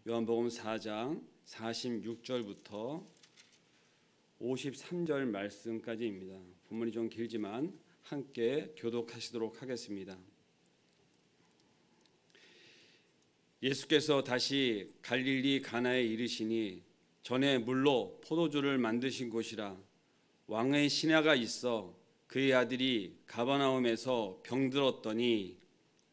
요한복음 4장 46절부터 53절 말씀까지입니다. 본문이 좀 길지만 함께 교독하시도록 하겠습니다. 예수께서 다시 갈릴리 가나에 이르시니 전에 물로 포도주를 만드신 곳이라. 왕의 신하가 있어 그의 아들이 가버나움에서 병들었더니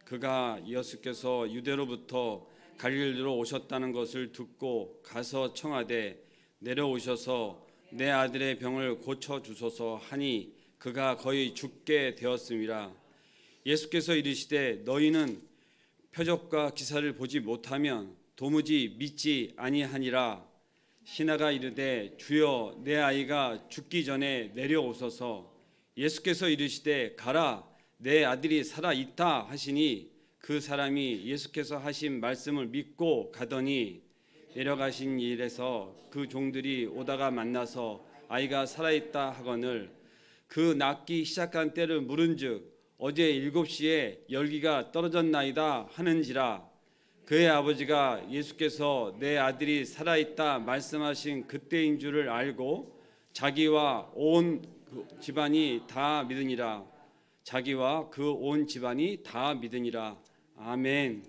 그가 예수께서 유대로부터 갈릴리로 오셨다는 것을 듣고 가서 청하되 내려오셔서 내 아들의 병을 고쳐주소서 하니 그가 거의 죽게 되었음이라. 예수께서 이르시되 너희는 표적과 기사를 보지 못하면 도무지 믿지 아니하니라. 신하가 이르되 주여 내 아이가 죽기 전에 내려오소서. 예수께서 이르시되 가라 내 아들이 살아 있다 하시니 그 사람이 예수께서 하신 말씀을 믿고 가더니 내려가신 일에서 그 종들이 오다가 만나서 아이가 살아있다 하거늘 그 낫기 시작한 때를 물은즉 어제 7시에 열기가 떨어졌나이다 하는지라. 그의 아버지가 예수께서 내 아들이 살아있다 말씀하신 그때인 줄을 알고 자기와 온 집안이 다 믿으니라. 자기와 그 온 집안이 다 믿으니라. 아멘.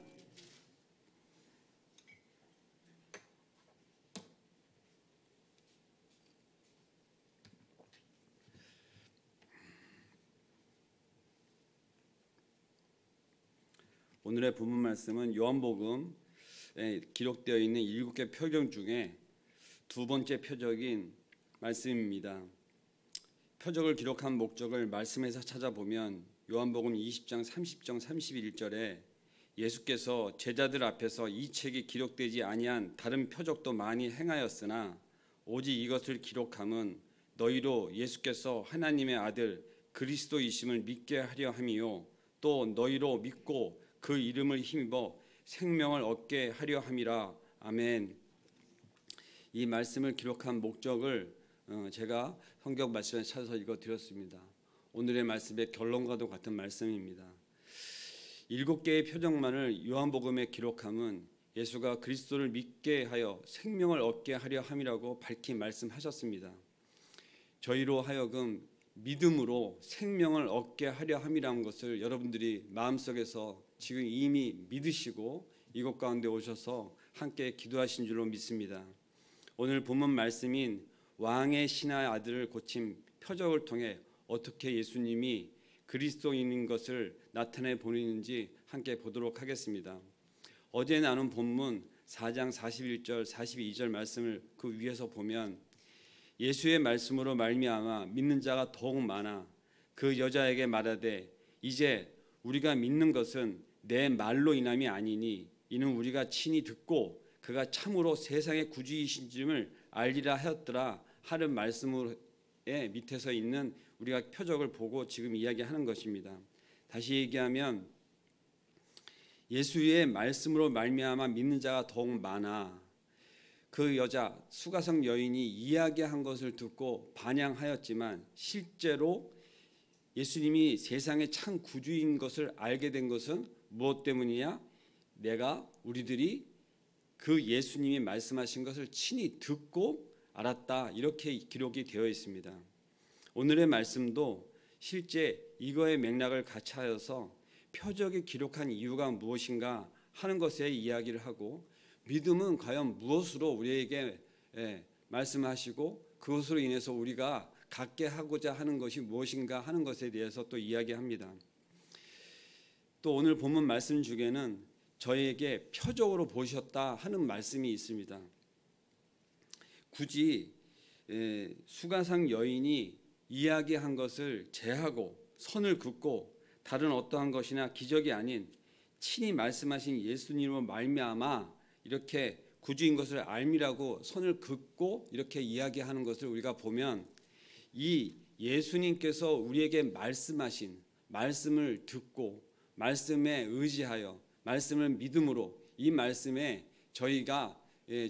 오늘의 본문 말씀은 요한복음에 기록되어 있는 7개 표적 중에 두 번째 표적인 말씀입니다. 표적을 기록한 목적을 말씀에서 찾아보면 요한복음 20장 30장 31절에 예수께서 제자들 앞에서 이 책이 기록되지 아니한 다른 표적도 많이 행하였으나 오직 이것을 기록함은 너희로 예수께서 하나님의 아들 그리스도이심을 믿게 하려 함이요 또 너희로 믿고 그 이름을 힘입어 생명을 얻게 하려 함이라. 아멘. 이 말씀을 기록한 목적을 제가 성경 말씀에 찾아서 읽어드렸습니다. 오늘의 말씀의 결론과도 같은 말씀입니다. 7개의 표적만을 요한복음에 기록함은 예수가 그리스도를 믿게 하여 생명을 얻게 하려 함이라고 밝히 말씀하셨습니다. 저희로 하여금 믿음으로 생명을 얻게 하려 함이라는 것을 여러분들이 마음속에서 지금 이미 믿으시고 이곳 가운데 오셔서 함께 기도하신 줄로 믿습니다. 오늘 본문 말씀인 왕의 신하의 아들을 고친 표적을 통해 어떻게 예수님이 그리스도인인 것을 나타내 보이는지 함께 보도록 하겠습니다. 어제 나눈 본문 4장 41절 42절 말씀을 그 위에서 보면 예수의 말씀으로 말미암아 믿는 자가 더욱 많아 그 여자에게 말하되 이제 우리가 믿는 것은 내 말로 인함이 아니니 이는 우리가 친히 듣고 그가 참으로 세상의 구주이신 줄을 알리라 하였더라 하는 말씀의 밑에서 있는 우리가 표적을 보고 지금 이야기하는 것입니다. 다시 얘기하면 예수의 말씀으로 말미암아 믿는 자가 더욱 많아. 그 여자 수가성 여인이 이야기한 것을 듣고 반향하였지만 실제로 예수님이 세상의 참 구주인 것을 알게 된 것은 무엇 때문이냐? 우리들이 그 예수님이 말씀하신 것을 친히 듣고 알았다. 이렇게 기록이 되어 있습니다. 오늘의 말씀도 실제 이거의 맥락을 같이 하여서 표적이 기록한 이유가 무엇인가 하는 것에 이야기를 하고 믿음은 과연 무엇으로 우리에게 말씀하시고 그것으로 인해서 우리가 갖게 하고자 하는 것이 무엇인가 하는 것에 대해서 또 이야기합니다. 또 오늘 본문 말씀 중에는 저에게 표적으로 보셨다 하는 말씀이 있습니다. 굳이 수가상 여인이 이야기한 것을 제하고 선을 긋고 다른 어떠한 것이나 기적이 아닌 친히 말씀하신 예수님으로 말미암아 이렇게 구주인 것을 알미라고 선을 긋고 이렇게 이야기하는 것을 우리가 보면 이 예수님께서 우리에게 말씀하신 말씀을 듣고 말씀에 의지하여 말씀을 믿음으로 이 말씀에 저희가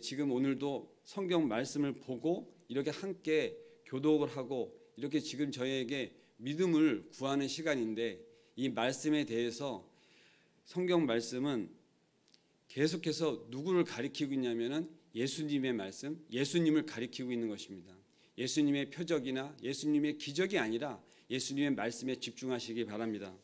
지금 오늘도 성경 말씀을 보고 이렇게 함께 교독을 하고 이렇게 지금 저희에게 믿음을 구하는 시간인데 이 말씀에 대해서 성경 말씀은 계속해서 누구를 가리키고 있냐면은 예수님의 말씀, 예수님을 가리키고 있는 것입니다. 예수님의 표적이나 예수님의 기적이 아니라 예수님의 말씀에 집중하시기 바랍니다.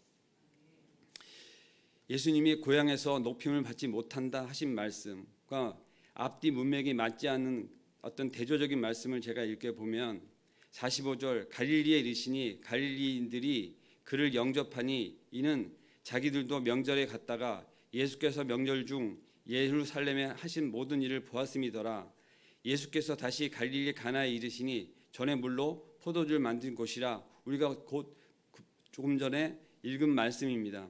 예수님이 고향에서 높임을 받지 못한다 하신 말씀과 앞뒤 문맥이 맞지 않는 어떤 대조적인 말씀을 제가 읽어보면 45절 갈릴리에 이르시니 갈릴리인들이 그를 영접하니 이는 자기들도 명절에 갔다가 예수께서 명절 중 예루살렘에 하신 모든 일을 보았음이더라. 예수께서 다시 갈릴리 가나에 이르시니 전에 물로 포도주를 만든 곳이라. 우리가 곧 조금 전에 읽은 말씀입니다.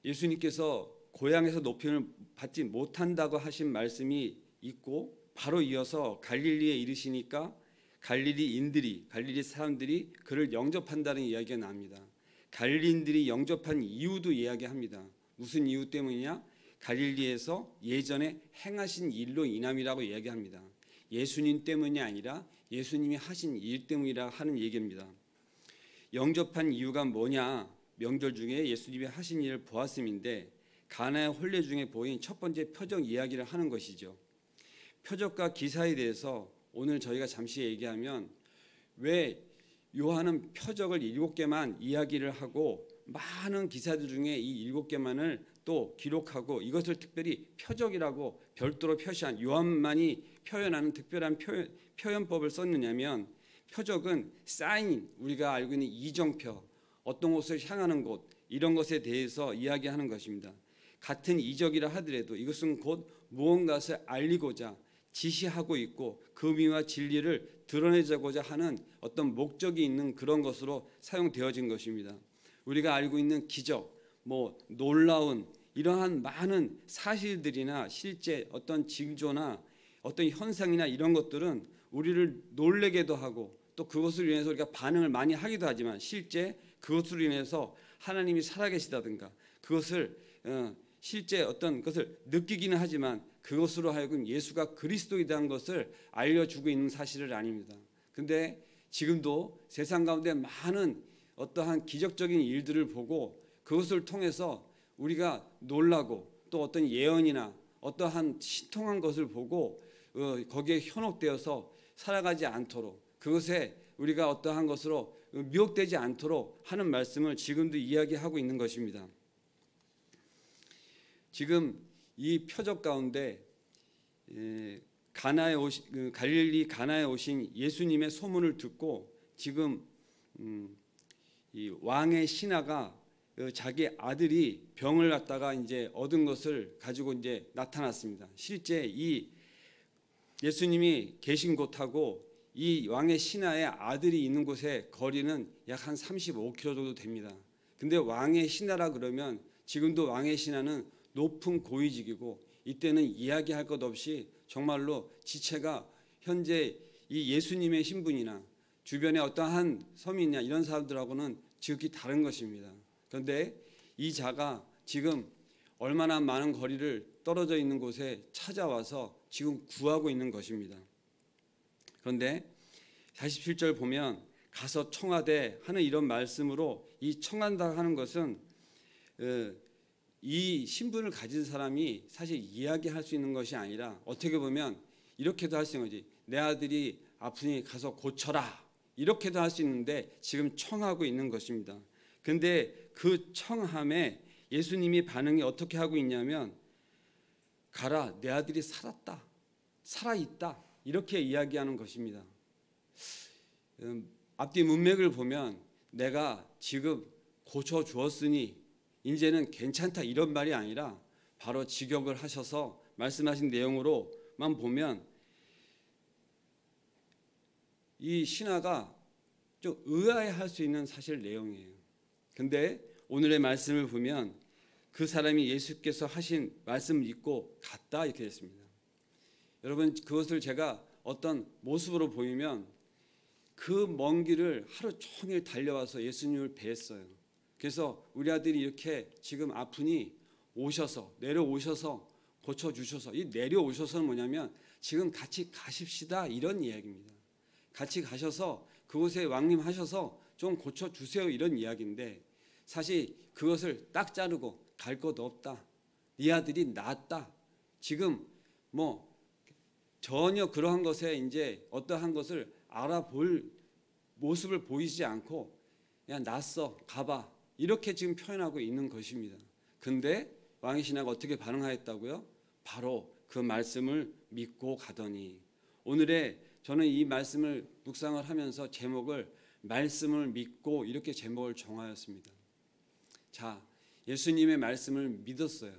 예수님께서 고향에서 높임을 받지 못한다고 하신 말씀이 있고 바로 이어서 갈릴리에 이르시니까 갈릴리 사람들이 그를 영접한다는 이야기가 납니다. 갈릴리인들이 영접한 이유도 이야기합니다. 무슨 이유 때문이냐? 갈릴리에서 예전에 행하신 일로 인함이라고 이야기합니다. 예수님 때문이 아니라 예수님이 하신 일 때문이라 하는 얘기입니다. 영접한 이유가 뭐냐? 명절 중에 예수님이 하신 일을 보았음인데 가나의 혼례 중에 보인 첫 번째 표적 이야기를 하는 것이죠. 표적과 기사에 대해서 오늘 저희가 잠시 얘기하면 왜 요한은 표적을 7개만 이야기를 하고 많은 기사들 중에 이 7개만을 또 기록하고 이것을 특별히 표적이라고 별도로 표시한 요한만이 표현하는 특별한 표현법을 썼느냐면 표적은 사인, 우리가 알고 있는 이정표, 어떤 곳을 향하는 곳 이런 것에 대해서 이야기하는 것입니다. 같은 이적이라 하더라도 이것은 곧 무언가를 알리고자 지시하고 있고 그 의미와 진리를 드러내자고자 하는 어떤 목적이 있는 그런 것으로 사용되어진 것입니다. 우리가 알고 있는 기적, 놀라운 이러한 많은 사실들이나 실제 어떤 징조나 어떤 현상이나 이런 것들은 우리를 놀래게도 하고 또 그것으로 인해서 우리가 반응을 많이 하기도 하지만 실제 그것으로 인해서 하나님이 살아계시다든가 그것을 실제 어떤 것을 느끼기는 하지만 그것으로 하여금 예수가 그리스도이다는 것을 알려주고 있는 사실은 아닙니다. 그런데 지금도 세상 가운데 많은 어떠한 기적적인 일들을 보고 그것을 통해서 우리가 놀라고 또 어떤 예언이나 어떠한 신통한 것을 보고 거기에 현혹되어서 살아가지 않도록 그것에 우리가 어떠한 것으로 미혹되지 않도록 하는 말씀을 지금도 이야기하고 있는 것입니다. 지금 이 표적 가운데 갈릴리 가나에 오신 예수님의 소문을 듣고 지금 이 왕의 신하가 자기 아들이 병을 갖다가 이제 얻은 것을 가지고 이제 나타났습니다. 실제 이 예수님이 계신 곳하고 이 왕의 신하의 아들이 있는 곳의 거리는 약 한 35km 정도 됩니다. 근데 왕의 신하라 그러면 지금도 왕의 신하는 높은 고위직이고 이때는 이야기할 것 없이 정말로 지체가 현재 이 예수님의 신분이나 주변에 어떠한 서민이나 이런 사람들하고는 지극히 다른 것입니다. 그런데 이 자가 지금 얼마나 많은 거리를 떨어져 있는 곳에 찾아와서 지금 구하고 있는 것입니다. 그런데 47절 보면 가서 청하되 하는 이런 말씀으로 이 청한다 하는 것은 이 신분을 가진 사람이 사실 이야기할 수 있는 것이 아니라 어떻게 보면 이렇게도 할 수 있는 거지. 내 아들이 아프니 가서 고쳐라. 이렇게도 할 수 있는데 지금 청하고 있는 것입니다. 그런데 그 청함에 예수님이 반응이 어떻게 하고 있냐면 가라, 내 아들이 살았다. 살아있다. 이렇게 이야기하는 것입니다. 앞뒤 문맥을 보면 내가 지금 고쳐주었으니 이제는 괜찮다 이런 말이 아니라 바로 직역을 하셔서 말씀하신 내용으로만 보면 이 신하가 좀 의아해할 수 있는 사실 내용이에요. 근데 오늘의 말씀을 보면 그 사람이 예수께서 하신 말씀을 믿고 갔다 이렇게 됐습니다. 여러분 그것을 제가 어떤 모습으로 보이면 그 먼 길을 하루 종일 달려와서 예수님을 뵀어요. 그래서 우리 아들이 이렇게 지금 아프니 오셔서 내려오셔서 고쳐주셔서 이 내려오셔서는 뭐냐면 지금 같이 가십시다 이런 이야기입니다. 같이 가셔서 그곳에 왕림하셔서 좀 고쳐주세요 이런 이야기인데 사실 그것을 딱 자르고 갈 것 없다 네 아들이 낫다. 지금 뭐 전혀 그러한 것에 이제 어떠한 것을 알아볼 모습을 보이지 않고 그냥 낫어 가봐 이렇게 지금 표현하고 있는 것입니다. 근데 왕의 신하가 어떻게 반응하였다고요? 바로 그 말씀을 믿고 가더니. 오늘의 저는 이 말씀을 묵상을 하면서 제목을 말씀을 믿고 이렇게 제목을 정하였습니다. 자, 예수님의 말씀을 믿었어요.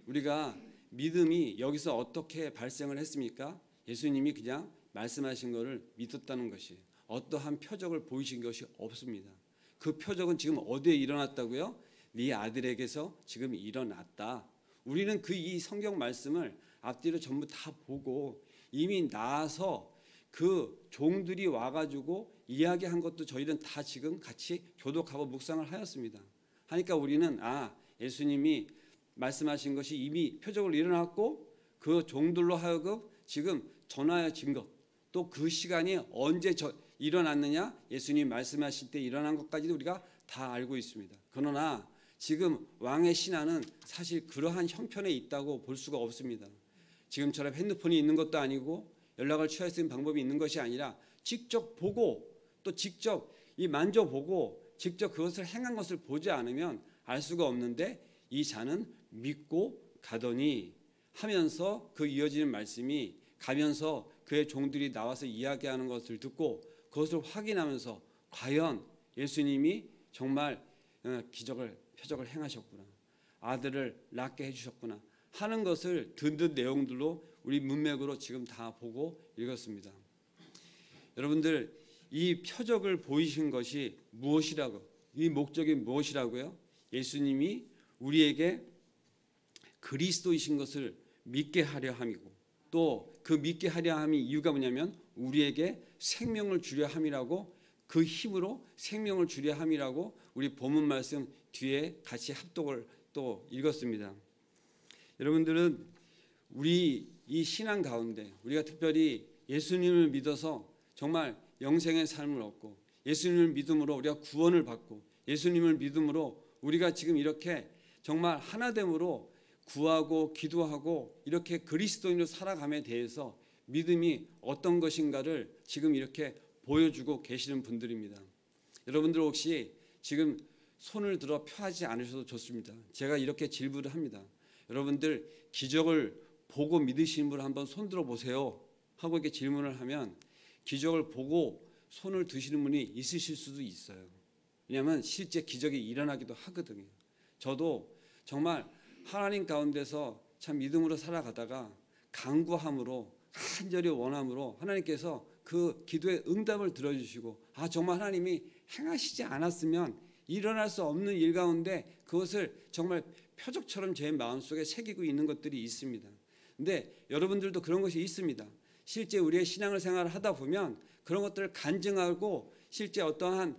우리가 믿음이 여기서 어떻게 발생을 했습니까? 예수님이 그냥 말씀하신 것을 믿었다는 것이 어떠한 표적을 보이신 것이 없습니다. 그 표적은 지금 어디에 일어났다고요? 네 아들에게서 지금 일어났다. 우리는 이 성경 말씀을 앞뒤로 전부 다 보고 이미 나서 그 종들이 와가지고 이야기한 것도 저희는 다 지금 같이 교독하고 묵상을 하였습니다. 하니까 우리는 예수님이 말씀하신 것이 이미 표적으로 일어났고 그 종들로 하여금 지금 전하여진 것, 또 그 시간이 언제 일어났느냐, 예수님 말씀하실 때 일어난 것까지도 우리가 다 알고 있습니다. 그러나 지금 왕의 신하는 사실 그러한 형편에 있다고 볼 수가 없습니다. 지금처럼 핸드폰이 있는 것도 아니고 연락을 취할 수 있는 방법이 있는 것이 아니라 직접 보고 또 직접 만져보고 직접 그것을 행한 것을 보지 않으면 알 수가 없는데 이 자는 믿고 가더니 하면서 그 이어지는 말씀이 가면서 그의 종들이 나와서 이야기하는 것을 듣고 그것을 확인하면서 과연 예수님이 정말 표적을 행하셨구나, 아들을 낳게 해주셨구나 하는 것을 듣는 내용들로 우리 문맥으로 지금 다 보고 읽었습니다. 여러분들, 이 표적을 보이신 것이 무엇이라고, 이 목적이 무엇이라고요? 예수님이 우리에게 그리스도이신 것을 믿게 하려 함이고 또 그 믿게 하려 함이 이유가 뭐냐면 우리에게 생명을 주려 함이라고, 그 힘으로 생명을 주려 함이라고 우리 본문 말씀 뒤에 같이 합독을 또 읽었습니다. 여러분들은 우리 이 신앙 가운데 우리가 특별히 예수님을 믿어서 정말 영생의 삶을 얻고 예수님을 믿음으로 우리가 구원을 받고 예수님을 믿음으로 우리가 지금 이렇게 정말 하나됨으로 구하고 기도하고 이렇게 그리스도인으로 살아감에 대해서 믿음이 어떤 것인가를 지금 이렇게 보여주고 계시는 분들입니다. 여러분들 혹시 지금 손을 들어 표하지 않으셔도 좋습니다. 제가 이렇게 질문을 합니다. 여러분들 기적을 보고 믿으시는 분 한번 손 들어 보세요 하고 이렇게 질문을 하면 기적을 보고 손을 드시는 분이 있으실 수도 있어요. 왜냐하면 실제 기적이 일어나기도 하거든요. 저도 정말 하나님 가운데서 참 믿음으로 살아가다가 간구함으로 간절히 원함으로 하나님께서 그 기도의 응답을 들어주시고 정말 하나님이 행하시지 않았으면 일어날 수 없는 일 가운데 그것을 정말 표적처럼 제 마음속에 새기고 있는 것들이 있습니다. 근데 여러분들도 그런 것이 있습니다. 실제 우리의 신앙을 생활을 하다 보면 그런 것들을 간증하고 실제 어떠한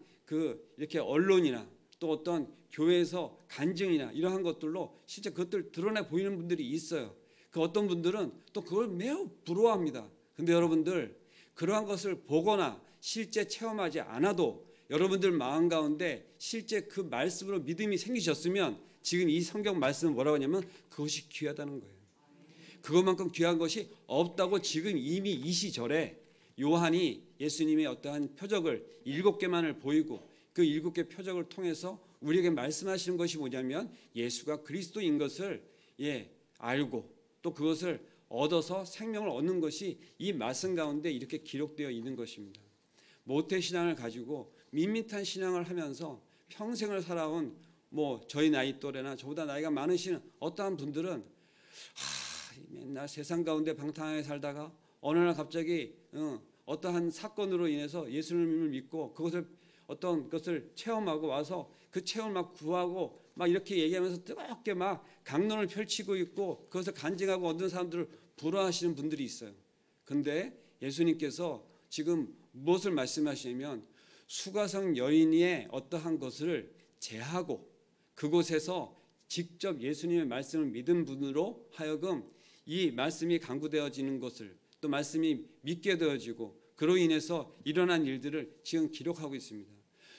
이렇게 언론이나 또 어떤 교회에서 간증이나 이러한 것들로 실제 그것들 드러내 보이는 분들이 있어요. 그 어떤 분들은 또 그걸 매우 부러워합니다. 근데 여러분들 그러한 것을 보거나 실제 체험하지 않아도 여러분들 마음 가운데 실제 그 말씀으로 믿음이 생기셨으면 지금 이 성경 말씀은 뭐라고 하냐면 그것이 귀하다는 거예요. 그것만큼 귀한 것이 없다고 지금 이미 이 시절에 요한이 예수님의 어떠한 표적을 7개만을 보이고 그 7개 표적을 통해서 우리에게 말씀하시는 것이 뭐냐면 예수가 그리스도인 것을 알고 또 그것을 얻어서 생명을 얻는 것이 이 말씀 가운데 이렇게 기록되어 있는 것입니다. 모태신앙을 가지고 밋밋한 신앙을 하면서 평생을 살아온 저희 나이 또래나 저보다 나이가 많으신 어떠한 분들은 맨날 세상 가운데 방탕하게 살다가 어느 날 갑자기 어떠한 사건으로 인해서 예수님을 믿고 그것을 어떤 것을 체험하고 와서 그 체험을 막 구하고 막 이렇게 얘기하면서 뜨겁게 막 강론을 펼치고 있고 그것을 간증하고 얻는 사람들을 부러워하시는 분들이 있어요. 그런데 예수님께서 지금 무엇을 말씀하시냐면 수가성 여인의 어떠한 것을 제하고 그곳에서 직접 예수님의 말씀을 믿은 분으로 하여금 이 말씀이 강구되어지는 것을 또 말씀이 믿게 되어지고 그로 인해서 일어난 일들을 지금 기록하고 있습니다.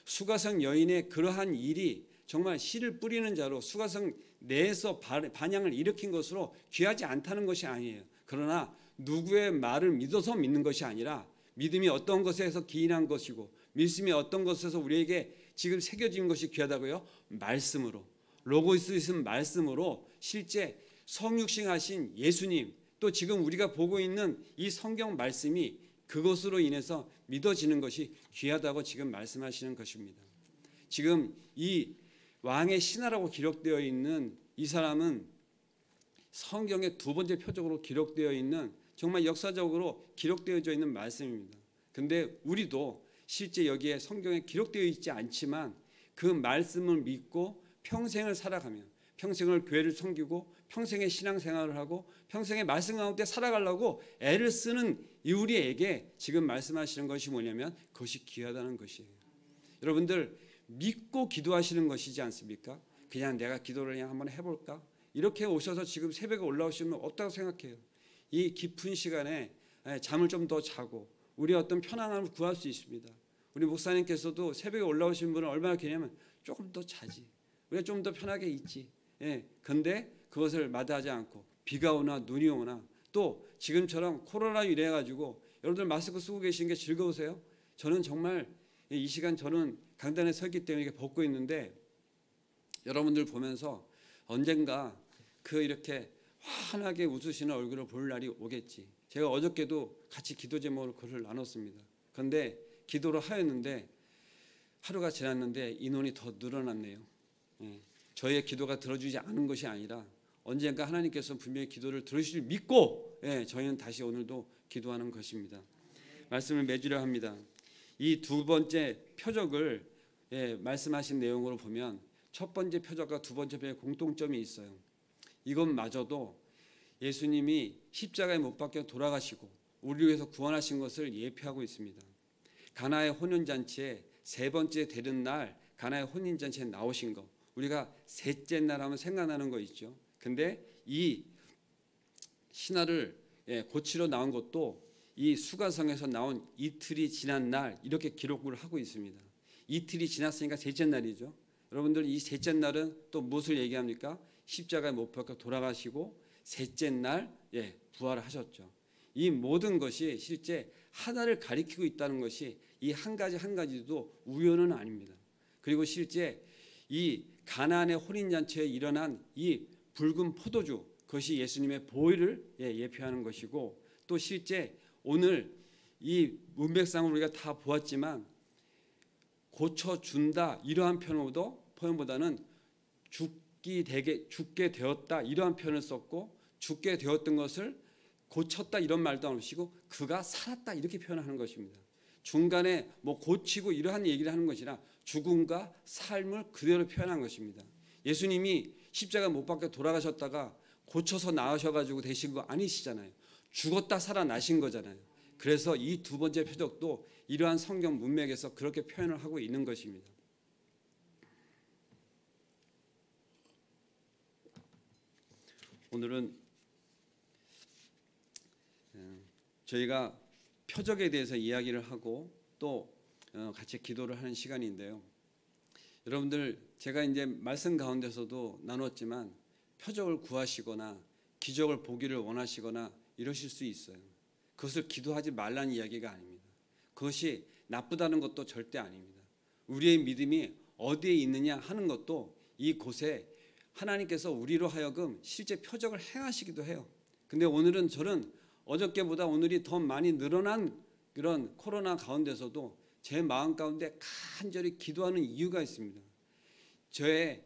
수가성 여인의 그러한 일이 정말 씨를 뿌리는 자로 수가성 내에서 반향을 일으킨 것으로 귀하지 않다는 것이 아니에요. 그러나 누구의 말을 믿어서 믿는 것이 아니라 믿음이 어떤 것에서 기인한 것이고 믿음이 어떤 것에서 우리에게 지금 새겨진 것이 귀하다고요? 말씀으로, 로고스 있는 말씀으로 실제 성육신하신 예수님, 또 지금 우리가 보고 있는 이 성경 말씀이 그것으로 인해서 믿어지는 것이 귀하다고 지금 말씀하시는 것입니다. 지금 이 왕의 신하라고 기록되어 있는 이 사람은 성경의 두 번째 표적으로 기록되어 있는 정말 역사적으로 기록되어져 있는 말씀입니다. 근데 우리도 실제 여기에 성경에 기록되어 있지 않지만 그 말씀을 믿고 평생을 살아가며 평생을 교회를 섬기고 평생의 신앙생활을 하고 평생의 말씀 가운데 살아가려고 애를 쓰는 이 우리에게 지금 말씀하시는 것이 뭐냐면 그것이 귀하다는 것이에요. 여러분들 믿고 기도하시는 것이지 않습니까? 그냥 내가 기도를 그냥 한번 해볼까? 이렇게 오셔서 지금 새벽에 올라오시면 어떻다고 생각해요? 이 깊은 시간에 잠을 좀 더 자고 우리 어떤 편안함을 구할 수 있습니다. 우리 목사님께서도 새벽에 올라오신 분은 얼마나 기냐면 조금 더 자지, 우리가 좀 더 편하게 있지. 근데 그것을 마다하지 않고 비가 오나 눈이 오나 또 지금처럼 코로나 이래 가지고 여러분들 마스크 쓰고 계신 게 즐거우세요? 저는 정말 이 시간 저는 강단에 서기 때문에 이렇게 벗고 있는데 여러분들 보면서 언젠가 그 이렇게 환하게 웃으시는 얼굴을 볼 날이 오겠지. 제가 어저께도 같이 기도 제목으로 글을 나눴습니다. 그런데 기도를 하였는데 하루가 지났는데 인원이 더 늘어났네요. 저희의 기도가 들어주지 않은 것이 아니라 언젠가 하나님께서 분명히 기도를 들으실 믿고 저희는 다시 오늘도 기도하는 것입니다. 말씀을 맺으려 합니다. 이 두 번째 표적을 말씀하신 내용으로 보면 첫 번째 표적과 두 번째 표적에 공통점이 있어요. 이것마저도 예수님이 십자가에 못 박혀 돌아가시고 우리를 위해서 구원하신 것을 예표하고 있습니다. 가나의 혼인잔치에 세 번째 되는 날 가나의 혼인잔치에 나오신 거, 우리가 셋째 날 하면 생각나는 거 있죠. 근데 이 신하를 고치러 나온 것도 이 수가성에서 나온 이틀이 지난 날 이렇게 기록을 하고 있습니다. 이틀이 지났으니까 셋째 날이죠. 여러분들 이 셋째 날은 또 무엇을 얘기합니까? 십자가에 못 박혀 돌아가시고 셋째 날 부활을 하셨죠. 이 모든 것이 실제 하나를 가리키고 있다는 것이 이 한 가지 한 가지도 우연은 아닙니다. 그리고 실제 이 가나안의 혼인잔치에 일어난 이 붉은 포도주, 그것이 예수님의 보혈을 예표하는 것이고 또 실제 오늘 이 문맥상을 우리가 다 보았지만 고쳐준다 이러한 표현보다는 죽게 되었다 이러한 표현을 썼고 죽게 되었던 것을 고쳤다 이런 말도 안 하시고 그가 살았다 이렇게 표현하는 것입니다. 중간에 뭐 고치고 이러한 얘기를 하는 것이 아니라 죽음과 삶을 그대로 표현한 것입니다. 예수님이 십자가 못 박혀 돌아가셨다가 고쳐서 나으셔가지고 되신 거 아니시잖아요. 죽었다 살아나신 거잖아요. 그래서 이 두 번째 표적도 이러한 성경 문맥에서 그렇게 표현을 하고 있는 것입니다. 오늘은 저희가 표적에 대해서 이야기를 하고 또 같이 기도를 하는 시간인데요. 여러분들 제가 이제 말씀 가운데서도 나눴지만 표적을 구하시거나 기적을 보기를 원하시거나 이러실 수 있어요. 그것을 기도하지 말라는 이야기가 아닙니다. 그것이 나쁘다는 것도 절대 아닙니다. 우리의 믿음이 어디에 있느냐 하는 것도 이곳에 하나님께서 우리로 하여금 실제 표적을 행하시기도 해요. 근데 오늘은 저는 어저께보다 오늘이 더 많이 늘어난 그런 코로나 가운데서도 제 마음 가운데 간절히 기도하는 이유가 있습니다. 저의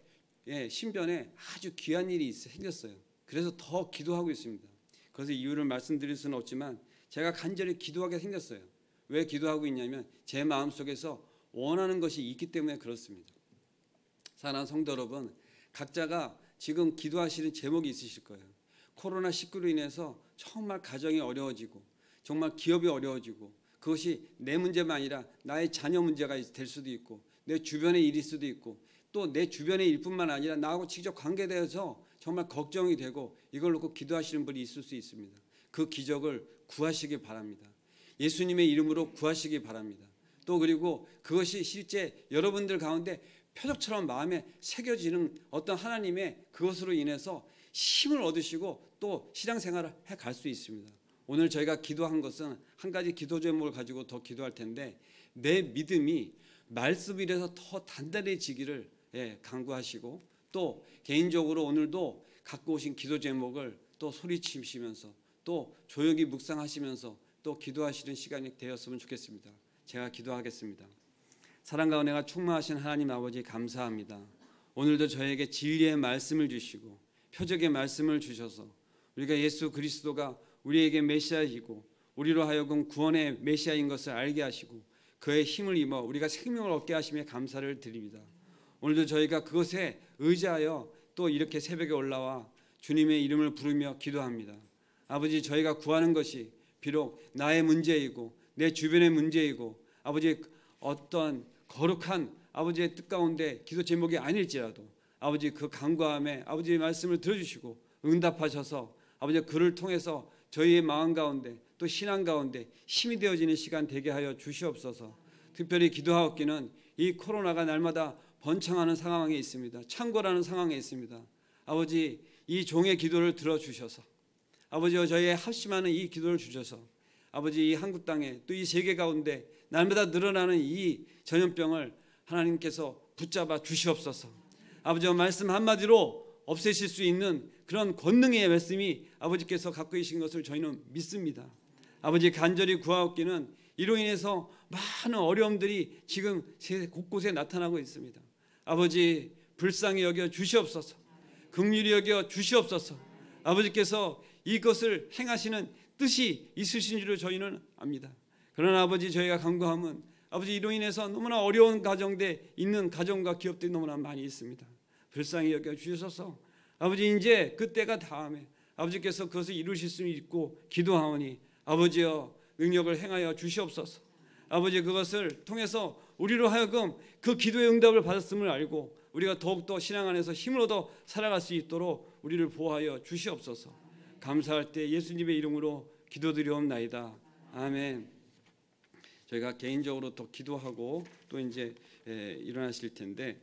신변에 아주 귀한 일이 생겼어요. 그래서 더 기도하고 있습니다. 그래서 이유를 말씀드릴 수는 없지만 제가 간절히 기도하게 생겼어요. 왜 기도하고 있냐면 제 마음속에서 원하는 것이 있기 때문에 그렇습니다. 사랑하는 성도 여러분, 각자가 지금 기도하시는 제목이 있으실 거예요. 코로나19로 인해서 정말 가정이 어려워지고 정말 기업이 어려워지고 그것이 내 문제만 아니라 나의 자녀 문제가 될 수도 있고 내 주변의 일일 수도 있고 또 내 주변의 일뿐만 아니라 나하고 직접 관계되어서 정말 걱정이 되고 이걸 놓고 기도하시는 분이 있을 수 있습니다. 그 기적을 구하시기 바랍니다. 예수님의 이름으로 구하시기 바랍니다. 또 그리고 그것이 실제 여러분들 가운데 표적처럼 마음에 새겨지는 어떤 하나님의 그것으로 인해서 힘을 얻으시고 또 신앙생활을 해갈 수 있습니다. 오늘 저희가 기도한 것은 한 가지 기도 제목을 가지고 더 기도할 텐데, 내 믿음이 말씀이라서 더 단단해지기를 간구하시고, 또 개인적으로 오늘도 갖고 오신 기도 제목을 또 소리치시면서 또 조용히 묵상하시면서 또 기도하시는 시간이 되었으면 좋겠습니다. 제가 기도하겠습니다. 사랑과 은혜가 충만하신 하나님 아버지, 감사합니다. 오늘도 저에게 진리의 말씀을 주시고 표적의 말씀을 주셔서 우리가 예수 그리스도가 우리에게 메시아이고 우리로 하여금 구원의 메시아인 것을 알게 하시고 그의 힘을 입어 우리가 생명을 얻게 하심에 감사를 드립니다. 오늘도 저희가 그것에 의지하여 또 이렇게 새벽에 올라와 주님의 이름을 부르며 기도합니다. 아버지, 저희가 구하는 것이 비록 나의 문제이고 내 주변의 문제이고 아버지 어떤 거룩한 아버지의 뜻 가운데 기도 제목이 아닐지라도 아버지 그 간구함에 아버지의 말씀을 들어주시고 응답하셔서 아버지 그를 통해서 저희의 마음 가운데 또 신앙 가운데 힘이 되어지는 시간 되게 하여 주시옵소서. 특별히 기도하옵기는 이 코로나가 날마다 번창하는 상황에 있습니다. 창궐하는 상황에 있습니다. 아버지, 이 종의 기도를 들어주셔서 아버지와 저희의 합심하는 이 기도를 주셔서 아버지 이 한국 땅에 또 이 세계 가운데 날마다 늘어나는 이 전염병을 하나님께서 붙잡아 주시옵소서. 아버지와 말씀 한마디로 없애실 수 있는 그런 권능의 말씀이 아버지께서 갖고 계신 것을 저희는 믿습니다. 아버지, 간절히 구하옵기는 이로 인해서 많은 어려움들이 지금 곳곳에 나타나고 있습니다. 아버지, 불쌍히 여겨 주시옵소서. 긍휼히 여겨 주시옵소서. 아버지께서 이것을 행하시는 뜻이 있으신 줄을 저희는 압니다. 그러나 아버지, 저희가 간구함은 아버지 이로 인해서 너무나 어려운 가정에 있는 가정과 기업들이 너무나 많이 있습니다. 불쌍히 여겨 주셔서 아버지 이제 그때가 다음에 아버지께서 그것을 이루실 수 있고 기도하오니 아버지여 능력을 행하여 주시옵소서. 아버지 그것을 통해서 우리로 하여금 그 기도의 응답을 받았음을 알고 우리가 더욱더 신앙 안에서 힘을 얻어 살아갈 수 있도록 우리를 보호하여 주시옵소서. 감사할 때 예수님의 이름으로 기도드리옵나이다. 아멘. 저희가 개인적으로 더 기도하고 또 이제 일어나실 텐데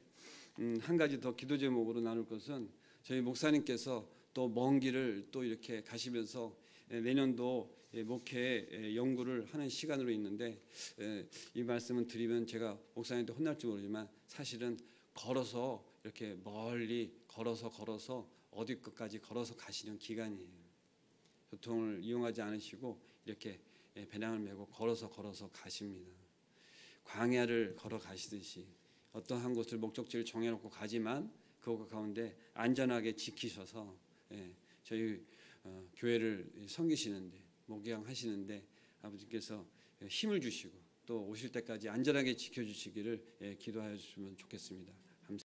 한 가지 더 기도 제목으로 나눌 것은 저희 목사님께서 또 먼 길을 또 이렇게 가시면서 내년도 목회 연구를 하는 시간으로 있는데 이 말씀을 드리면 제가 목사님한테 혼날지 모르지만 사실은 걸어서 이렇게 멀리 걸어서 어디 끝까지 걸어서 가시는 기간이에요. 교통을 이용하지 않으시고 이렇게 배낭을 메고 걸어서 가십니다. 광야를 걸어 가시듯이 어떠한 곳을 목적지를 정해놓고 가지만 그 가운데 안전하게 지키셔서 저희 교회를 섬기시는데 목양하시는데 아버지께서 힘을 주시고 또 오실 때까지 안전하게 지켜주시기를 기도하여 주시면 좋겠습니다.